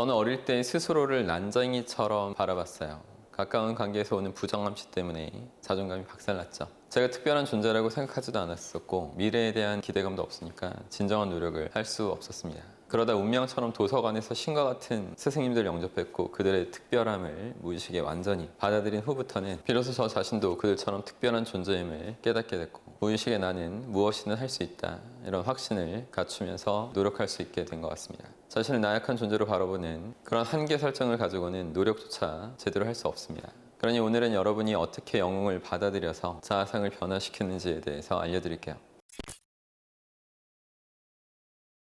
저는 어릴 때 스스로를 난쟁이처럼 바라봤어요. 가까운 관계에서 오는 부정함시 때문에 자존감이 박살났죠. 제가 특별한 존재라고 생각하지도 않았었고 미래에 대한 기대감도 없으니까 진정한 노력을 할 수 없었습니다. 그러다 운명처럼 도서관에서 신과 같은 스승님들 영접했고 그들의 특별함을 무의식에 완전히 받아들인 후부터는 비로소 저 자신도 그들처럼 특별한 존재임을 깨닫게 됐고 무의식에 나는 무엇이든 할 수 있다 이런 확신을 갖추면서 노력할 수 있게 된 것 같습니다. 자신을 나약한 존재로 바라보는 그런 한계 설정을 가지고는 노력조차 제대로 할 수 없습니다. 그러니 오늘은 여러분이 어떻게 영웅을 받아들여서 자아상을 변화시키는지에 대해서 알려드릴게요.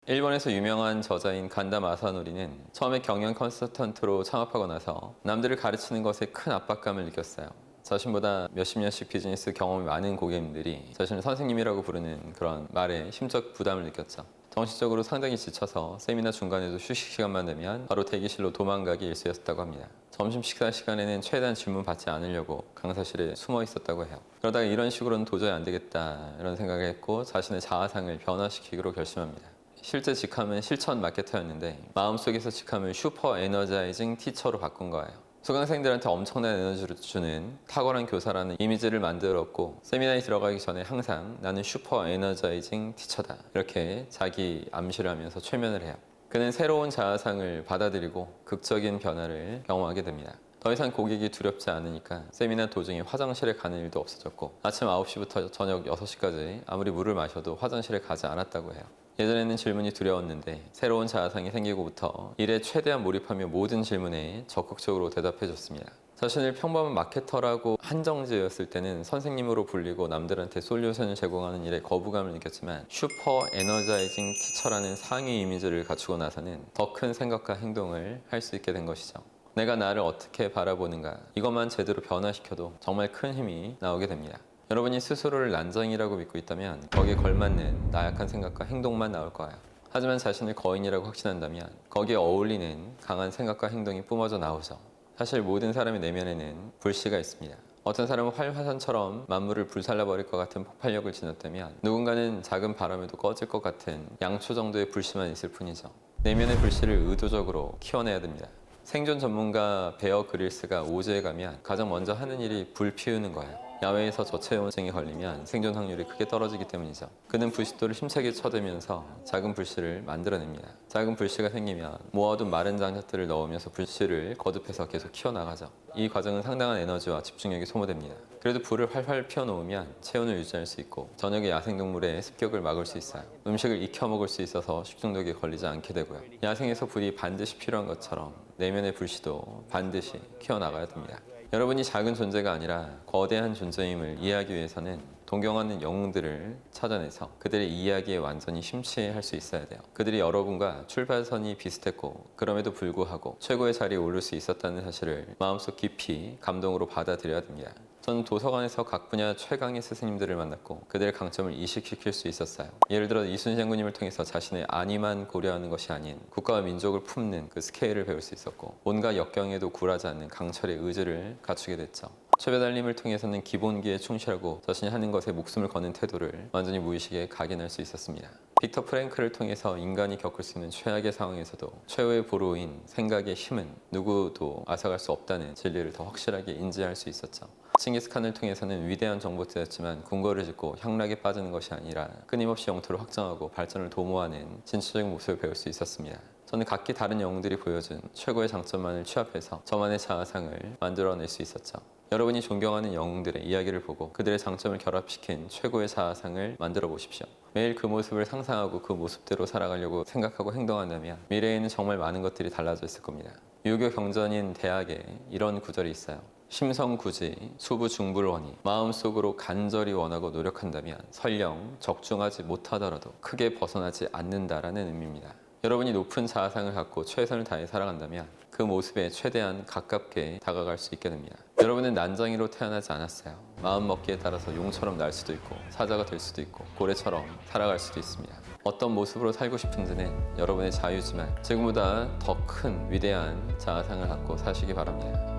일본에서 유명한 저자인 간다 마사노리는 처음에 경영 컨설턴트로 창업하고 나서 남들을 가르치는 것에 큰 압박감을 느꼈어요. 자신보다 몇십 년씩 비즈니스 경험이 많은 고객님들이 자신을 선생님이라고 부르는 그런 말에 심적 부담을 느꼈죠. 정신적으로 상당히 지쳐서 세미나 중간에도 휴식 시간만 되면 바로 대기실로 도망가기 일쑤였다고 합니다. 점심 식사 시간에는 최대한 질문 받지 않으려고 강사실에 숨어 있었다고 해요. 그러다가 이런 식으로는 도저히 안 되겠다 이런 생각을 했고 자신의 자아상을 변화시키기로 결심합니다. 실제 직함은 실천 마케터였는데 마음속에서 직함을 슈퍼 에너자이징 티처로 바꾼 거예요. 수강생들한테 엄청난 에너지를 주는 탁월한 교사라는 이미지를 만들었고 세미나에 들어가기 전에 항상 나는 슈퍼 에너자이징 티처다 이렇게 자기 암시를 하면서 최면을 해요. 그는 새로운 자아상을 받아들이고 극적인 변화를 경험하게 됩니다. 더 이상 고객이 두렵지 않으니까 세미나 도중에 화장실에 가는 일도 없어졌고 아침 9시부터 저녁 6시까지 아무리 물을 마셔도 화장실에 가지 않았다고 해요. 예전에는 질문이 두려웠는데 새로운 자아상이 생기고부터 일에 최대한 몰입하며 모든 질문에 적극적으로 대답해줬습니다. 자신을 평범한 마케터라고 한정지었을 때는 선생님으로 불리고 남들한테 솔루션을 제공하는 일에 거부감을 느꼈지만 슈퍼 에너자이징 티처라는 상위 이미지를 갖추고 나서는 더 큰 생각과 행동을 할 수 있게 된 것이죠. 내가 나를 어떻게 바라보는가 이것만 제대로 변화시켜도 정말 큰 힘이 나오게 됩니다. 여러분이 스스로를 난쟁이라고 믿고 있다면 거기에 걸맞는 나약한 생각과 행동만 나올 거예요. 하지만 자신을 거인이라고 확신한다면 거기에 어울리는 강한 생각과 행동이 뿜어져 나오죠. 사실 모든 사람의 내면에는 불씨가 있습니다. 어떤 사람은 활화산처럼 만물을 불살라버릴 것 같은 폭발력을 지녔다면 누군가는 작은 바람에도 꺼질 것 같은 양초 정도의 불씨만 있을 뿐이죠. 내면의 불씨를 의도적으로 키워내야 됩니다. 생존 전문가 베어 그릴스가 오즈에 가면 가장 먼저 하는 일이 불 피우는 거예요. 야외에서 저체온증에 걸리면 생존 확률이 크게 떨어지기 때문이죠. 그는 불싯돌을 힘차게 쳐대면서 작은 불씨를 만들어냅니다. 작은 불씨가 생기면 모아둔 마른 장작들을 넣으면서 불씨를 거듭해서 계속 키워나가죠. 이 과정은 상당한 에너지와 집중력이 소모됩니다. 그래도 불을 활활 피워놓으면 체온을 유지할 수 있고 저녁에 야생동물의 습격을 막을 수 있어요. 음식을 익혀 먹을 수 있어서 식중독에 걸리지 않게 되고요. 야생에서 불이 반드시 필요한 것처럼 내면의 불씨도 반드시 키워나가야 됩니다. 여러분이 작은 존재가 아니라 거대한 존재임을 이해하기 위해서는 동경하는 영웅들을 찾아내서 그들의 이야기에 완전히 심취할 수 있어야 돼요. 그들이 여러분과 출발선이 비슷했고 그럼에도 불구하고 최고의 자리에 오를 수 있었다는 사실을 마음속 깊이 감동으로 받아들여야 됩니다. 저는 도서관에서 각 분야 최강의 스승님들을 만났고 그들의 강점을 이식시킬 수 있었어요. 예를 들어 이순신 장군님을 통해서 자신의 안위만 고려하는 것이 아닌 국가와 민족을 품는 그 스케일을 배울 수 있었고 온갖 역경에도 굴하지 않는 강철의 의지를 갖추게 됐죠. 최배달님을 통해서는 기본기에 충실하고 자신이 하는 것에 목숨을 거는 태도를 완전히 무의식에 각인할 수 있었습니다. 빅터 프랭크를 통해서 인간이 겪을 수 있는 최악의 상황에서도 최후의 보루인 생각의 힘은 누구도 앗아갈 수 없다는 진리를 더 확실하게 인지할 수 있었죠. 칭기스칸을 통해서는 위대한 정복자였지만 궁궐을 짓고 향락에 빠지는 것이 아니라 끊임없이 영토를 확장하고 발전을 도모하는 진취적인 모습을 배울 수 있었습니다. 저는 각기 다른 영웅들이 보여준 최고의 장점만을 취합해서 저만의 자아상을 만들어낼 수 있었죠. 여러분이 존경하는 영웅들의 이야기를 보고 그들의 장점을 결합시킨 최고의 자아상을 만들어 보십시오. 매일 그 모습을 상상하고 그 모습대로 살아가려고 생각하고 행동한다면 미래에는 정말 많은 것들이 달라져 있을 겁니다. 유교 경전인 대학에 이런 구절이 있어요. 심성구지 수부중불원이 마음속으로 간절히 원하고 노력한다면 설령 적중하지 못하더라도 크게 벗어나지 않는다라는 의미입니다. 여러분이 높은 자아상을 갖고 최선을 다해 살아간다면 그 모습에 최대한 가깝게 다가갈 수 있게 됩니다. 여러분은 난쟁이로 태어나지 않았어요. 마음먹기에 따라서 용처럼 날 수도 있고 사자가 될 수도 있고 고래처럼 살아갈 수도 있습니다. 어떤 모습으로 살고 싶은지는 여러분의 자유지만 지금보다 더 큰 위대한 자아상을 갖고 사시기 바랍니다.